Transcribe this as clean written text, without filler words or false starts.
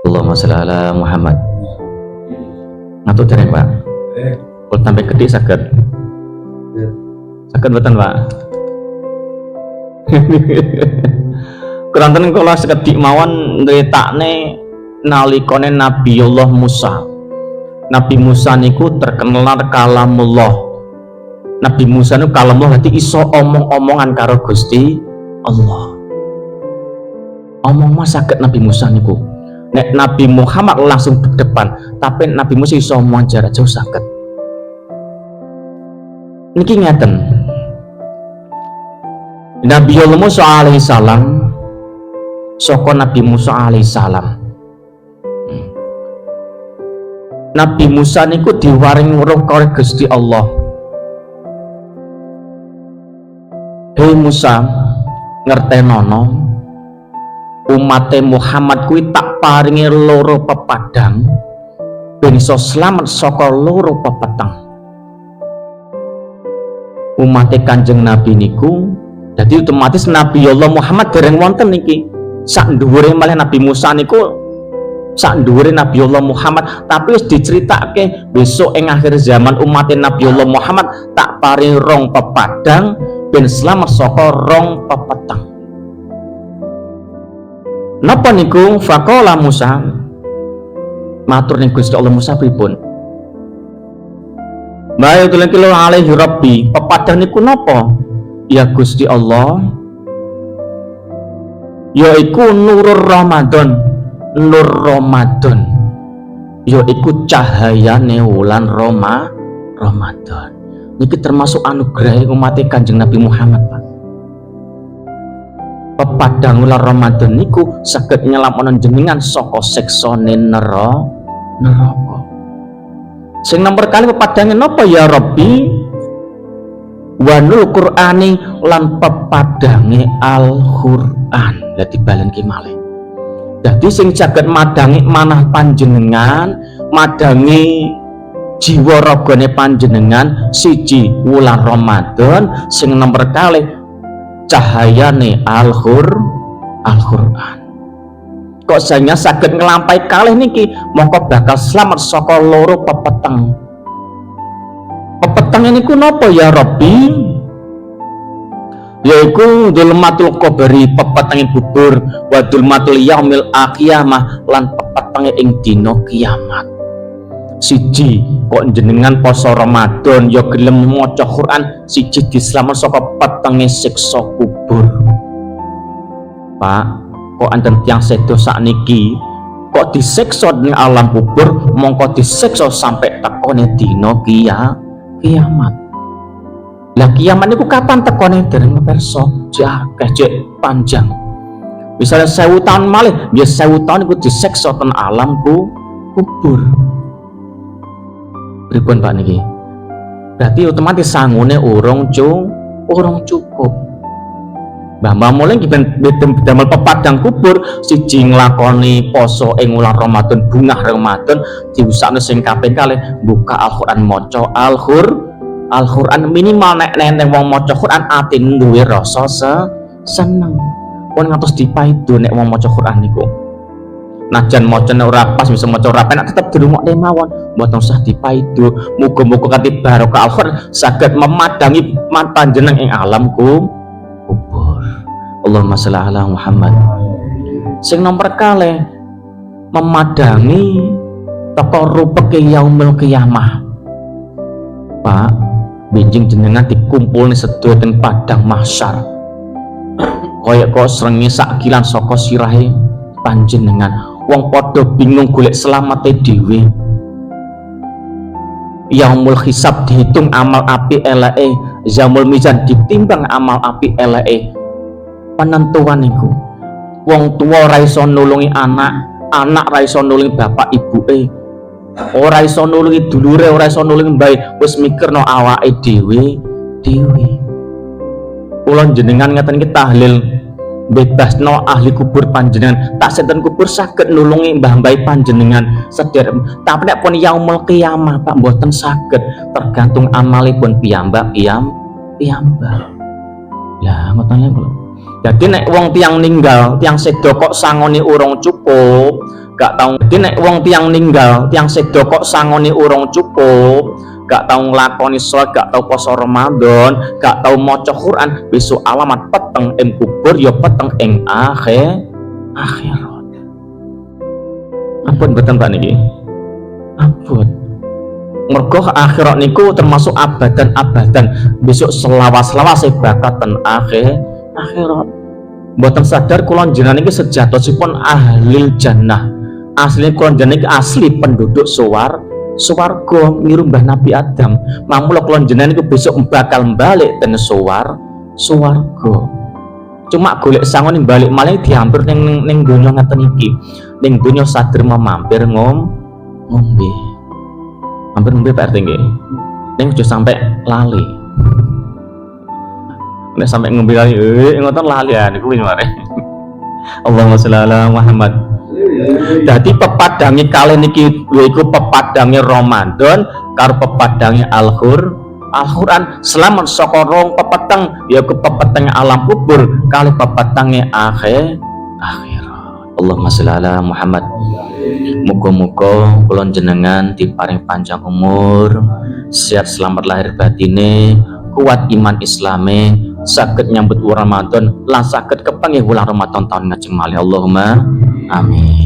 Allahumma sholli ala Muhammad. Ngatur dereng Pak. Kalau sampai gede sakit. Sakit betul Pak. Keranten kalau sekedik mawon ngritakne nalikane Nabi Allah Musa. Nabi Musa niku terkenal kalamullah. Nabi Musa niku kalamullah berarti iso omong-omongan karo Gusti Allah. Omong mah saged Nabi Musa niku. Nek Nabi Muhammad langsung berdepan, tapi Nabi Musa iso omong jarak jauh saged. Niki ngeten. Nabi Allah Musa alaihi salam saka Nabi Musa alaihi salam. Nabi Musa niku diwaring weruh karo Gusti Allah. Hei Musa, ngertenono umat Muhammad kuwi tak paringi loro pepadang ben iso slamet saka loro pepeteng. Umat Kanjeng Nabi niku dadi otomatis Nabi Allah Muhammad dereng wonten niki. Sak dhuwure malih Nabi Musa niku sak dhuwure Nabi Allah Muhammad, tapi wis diceritake besok ing akhir zaman umat Nabi Allah Muhammad tak paring rong pepadang ben slamet saka rong pepeteng. Napa niku? Faqala Musa, matur ning Gusti Allah Musa pripun? Ma'ayatullahi alaihi rabbi, pepadang niku napa? Ya Gusti Allah, yaiku nurur Ramadan, nur Ramadan, yaiku cahayane wulan Ramadan. Niki termasuk anugerah umat Kanjeng Nabi Muhammad, Pak. Pepadang wulan Ramadan niku saged nyelametken jenengan saka siksane neraka. Sing nomor kali pepadange napa ya Rabbi? Wanul Qur'ani lan pepadange Al-Qur'an. Lah dibalenke malih. Dadi sing jagat madangi manah panjenengan, madangi jiwa ragane panjenengan siji wulan Ramadan, sing nomor kalih cahayane Al-Qur'an. Kok saya saged nglampahi kalih niki, mongko bakal slamet saka loro pepeteng. Pepeteng niku napa ya Rabbi? Yaiku dzulmatul qabri, pepetenge bubur, wa dzulmatul yaumil qiyamah, lan pepetenge ing dina kiamat. Siji kok jenengan poso Ramadan ya gelem maca Quran, siji dislamet saka petenge siksa kubur. Pak, kok anten tiyang sedo sakniki kok disiksa ning alam kubur, mongko disiksa sampai tekone dina kiamat. Lah kiamat niku kapan tekone dereng pirsa? Jek panjang. Misalnya 1000 tahun malih, ya 1000 tahun iku disiksa ten alam kubur. Pripun Pak niki? Berarti otomatis sangune urung cukup. Mbah mulai damel pepadang kubur, siji nglakoni poso ing wulan Ramadan, bungah Ramadan, diusakne sing kaping kalih buka Al-Qur'an, maca Al-Qur'an minimal nek nenteng wong maca Qur'an ati duwe rasa seneng. Pun ngantos dipaido nek wong maca Qur'an niku. Najan macane ora pas bisa maca ora penak tetep dirungokne mawon, mboten usah dipaido. Muga-muga kanthi barokah Al-Qur'an saged memadangi panjenengan ing alam kubur. Allahumma sholli ala Muhammad. Sing nomor kalih memadangi teko rupeke yaumil qiyamah. Pak, benjing jenengan dikumpulne sedaya teng padang mahsyar. Kaya kok srengenge sakilan saka sirahe panjenengan. Wong padha bingung golek selamate dhewe. Yaumul hisab dihitung amal api eleke, zamul mizan ditimbang amal api eleke. Penentuan niku wong tua ora iso nulungi anak ora iso nulungi bapak ibuke, ora iso nulungi dulure, ora iso nulungi mbae, wis mikirno awake dhewe. Kula jenengan ngeten iki tahlil bebasno ahli kubur panjenengan, tak senten kubur saged nulungi mbah-mbah panjenengan sederek, tapi nek pun yaumul qiyamah Pak mboten saged, tergantung amalipun piyambak. Lah ngoten lho. Jadi nek wong tiang ninggal, tiang sedo kok sangone urung cukup, gak tau nek wong tiang ninggal, tiang sedo kok sangone urung cukup, gak tau nglakoni sholat, gak tau poso Ramadan, gak tau maca Quran, besok alamat peteng ing kubur ya peteng ing akhirat. Ampun mboten Pak niki. Ampun. Mergo akhirat niku termasuk abadan, besok selawas-lawas bakat ten akhirat. Mboten sadar kula jenengan iki sejatosipun ahli jannah. Asli kula jenengan iki asli penduduk swarga niru Mbah Nabi Adam. Mamula kula jenengan iku besok bakal balik ten swarga. Cuma golek sangon balik malih dihampir ning donya ngaten iki. Ning donya sadar mampir ngombe. Hampir ngombe Pak RT nggih. Ning aja sampai lali. Nek sampai ngombe lali, ngoten lali ya niku mare. Allahumma sholli ala Muhammad. Dadi pepadange kali niki yaiku pepadange Ramadan karo pepadange Al-Qur'an selamat saka rong pepeteng yaiku pepetenge alam kubur kali pepetenге akhirat. Allahumma sholli ala Muhammad. Muga-muga kula jenengan diparing panjang umur, sehat selamat lahir batine, kuat iman Islame, saged nyambut Ramadan lan saged kepengen wulan Ramadan tahun ngajeng malih. Allahumma amin.